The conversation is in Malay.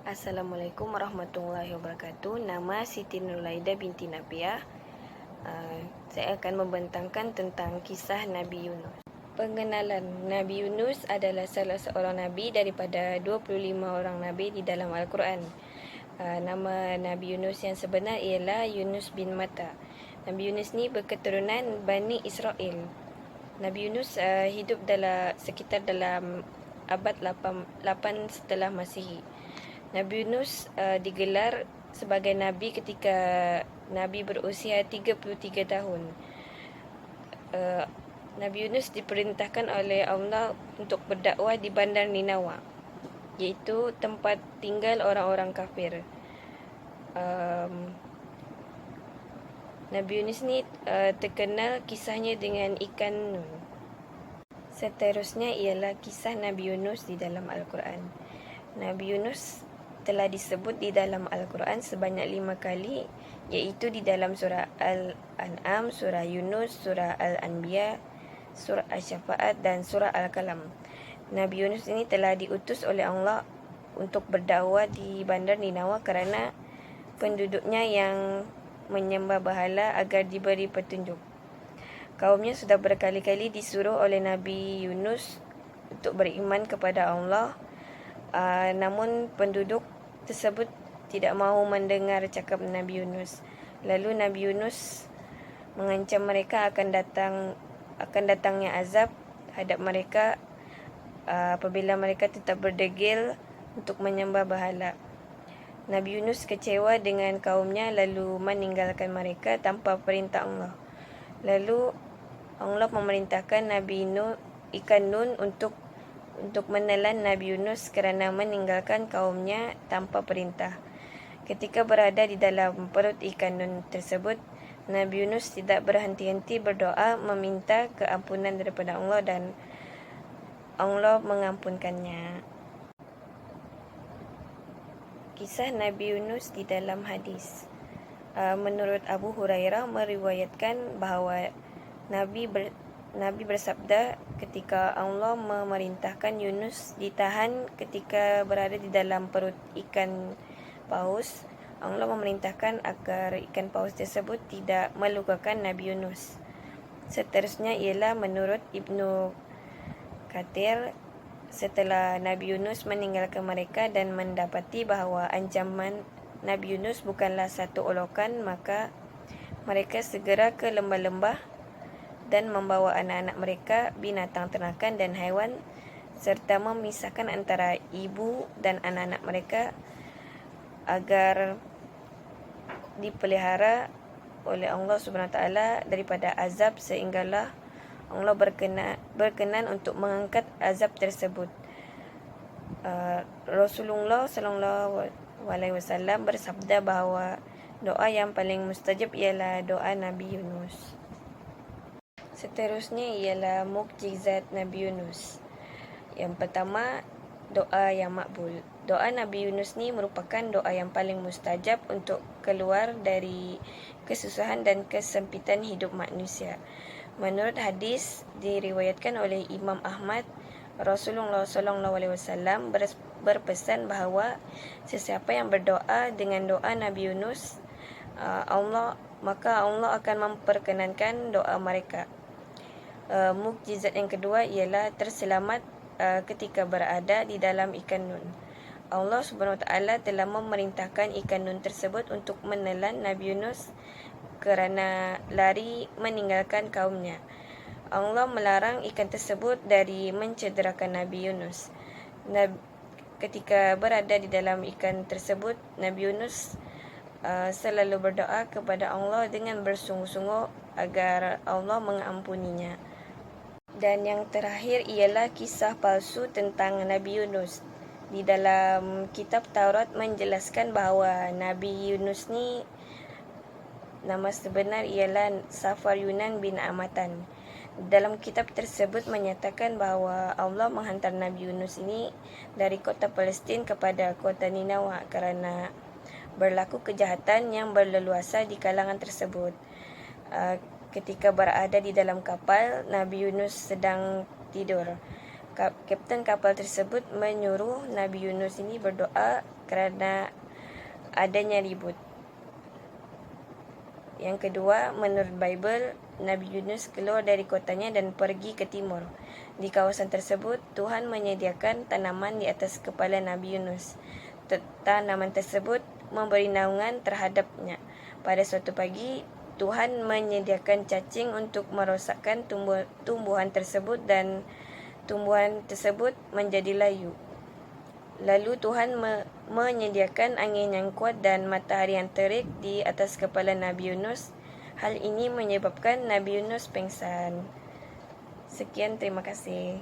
Assalamualaikum warahmatullahi wabarakatuh. Nama Siti Nurlaida binti Nabiah. Saya akan membentangkan tentang kisah Nabi Yunus. Pengenalan, Nabi Yunus adalah salah seorang Nabi daripada 25 orang Nabi di dalam Al-Quran. Nama Nabi Yunus yang sebenar ialah Yunus bin Matta. Nabi Yunus ni berketurunan Bani Israel. Nabi Yunus hidup sekitar dalam abad 8 setelah Masihi. Nabi Yunus digelar sebagai Nabi ketika Nabi berusia 33 tahun. Nabi Yunus diperintahkan oleh Allah untuk berdakwah di bandar Ninawa, iaitu tempat tinggal orang-orang kafir. Nabi Yunus ni terkenal kisahnya dengan ikan nun. Seterusnya ialah kisah Nabi Yunus di dalam Al-Quran. Nabi Yunus telah disebut di dalam Al-Quran sebanyak 5 kali, iaitu di dalam surah Al-An'am, surah Yunus, surah Al-Anbiya, surah Asy-Syafa'at dan surah Al-Qalam. Nabi Yunus ini telah diutus oleh Allah untuk berdakwah di bandar Ninawa kerana penduduknya yang menyembah berhala agar diberi petunjuk. Kaumnya sudah berkali-kali disuruh oleh Nabi Yunus untuk beriman kepada Allah, namun penduduk tersebut tidak mahu mendengar cakap Nabi Yunus. Lalu Nabi Yunus mengancam mereka akan datangnya azab hadap mereka apabila mereka tetap berdegil untuk menyembah berhala. Nabi Yunus kecewa dengan kaumnya lalu meninggalkan mereka tanpa perintah Allah. Lalu Allah memerintahkan ikan Nun untuk menelan Nabi Yunus kerana meninggalkan kaumnya tanpa perintah. Ketika berada di dalam perut ikan Nun tersebut, Nabi Yunus tidak berhenti-henti berdoa meminta keampunan daripada Allah dan Allah mengampunkannya. Kisah Nabi Yunus di dalam hadis. Menurut Abu Hurairah meriwayatkan bahawa Nabi bersabda ketika Allah memerintahkan Yunus ditahan ketika berada di dalam perut ikan paus. Allah memerintahkan agar ikan paus tersebut tidak melukakan Nabi Yunus. Seterusnya ialah menurut Ibnu Katsir, setelah Nabi Yunus meninggalkan mereka dan mendapati bahawa ancaman Nabi Yunus bukanlah satu olokan, maka mereka segera ke lembah-lembah dan membawa anak-anak mereka, binatang ternakan dan haiwan, serta memisahkan antara ibu dan anak-anak mereka agar dipelihara oleh Allah SWT daripada azab, sehinggalah Allah berkenan untuk mengangkat azab tersebut. Rasulullah SAW bersabda bahawa doa yang paling mustajab ialah doa Nabi Yunus. Seterusnya ialah mukjizat Nabi Yunus. Yang pertama, doa yang makbul. Doa Nabi Yunus ni merupakan doa yang paling mustajab untuk keluar dari kesusahan dan kesempitan hidup manusia. Menurut hadis diriwayatkan oleh Imam Ahmad, Rasulullah SAW berpesan bahawa sesiapa yang berdoa dengan doa Nabi Yunus, maka Allah akan memperkenankan doa mereka. Mukjizat yang kedua ialah terselamat ketika berada di dalam ikan Nun. Allah SWT telah memerintahkan ikan Nun tersebut untuk menelan Nabi Yunus kerana lari meninggalkan kaumnya. Allah melarang ikan tersebut dari mencederakan Nabi Yunus. Ketika berada di dalam ikan tersebut, Nabi Yunus selalu berdoa kepada Allah dengan bersungguh-sungguh agar Allah mengampuninya. Dan yang terakhir ialah kisah palsu tentang Nabi Yunus. Di dalam kitab Taurat menjelaskan bahawa Nabi Yunus ni nama sebenar ialah Safar Yunan bin Amatan. Dalam kitab tersebut menyatakan bahawa Allah menghantar Nabi Yunus ini dari kota Palestin kepada kota Ninawa kerana berlaku kejahatan yang berleluasa di kalangan tersebut. Ketika berada di dalam kapal, Nabi Yunus sedang tidur. Kapten kapal tersebut menyuruh Nabi Yunus ini berdoa kerana adanya ribut. Yang kedua, menurut Bible, Nabi Yunus keluar dari kotanya dan pergi ke timur. Di kawasan tersebut, Tuhan menyediakan tanaman di atas kepala Nabi Yunus. Tanaman tersebut memberi naungan terhadapnya. Pada suatu pagi, Tuhan menyediakan cacing untuk merosakkan tumbuhan tersebut dan tumbuhan tersebut menjadi layu. Lalu Tuhan menyediakan angin yang kuat dan matahari yang terik di atas kepala Nabi Yunus. Hal ini menyebabkan Nabi Yunus pingsan. Sekian, terima kasih.